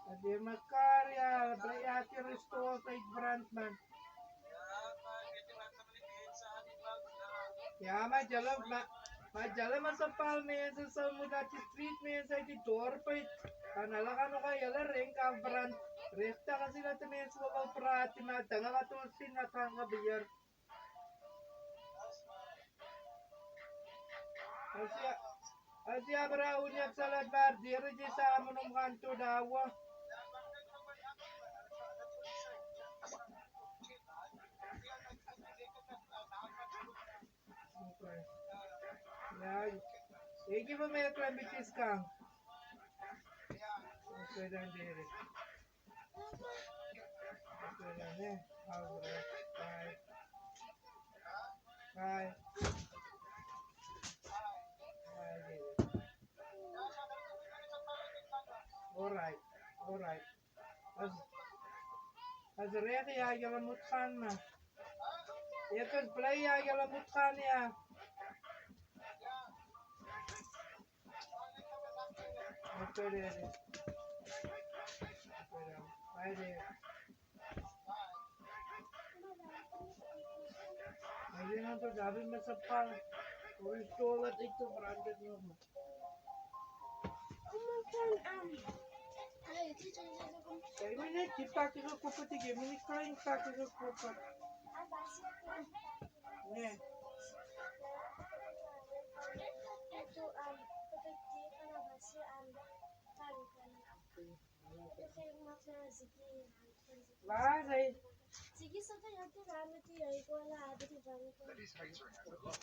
Adi makarya, berarti resto kay brandman. Ya majalan masa palme sa mudati street me sa di door pa kanala kano kaya la ring ka brand resta kasi na tumis mo ka prati matanga ka tulsin na tanga biyar asya asya bra unyak salad bar dire je sa amunong kanto dawa okay ya igi ba may klambitis kang okay dan dire okay dan eh alright bye bye bye dire alright alright as as ready ya yalamut khan na Yakas play ya yalamut khan ya okay dire bye dire Ayun ang to, sabi mo sa pang. Or stolat ito, branded mo. Kaya mo na, tipaki ka kupa, tige. Minik ka yung taki ka kupa. Ne. Bagay. Sige, sa tayo, ate, rami ito, ay ko wala, ate, di ba?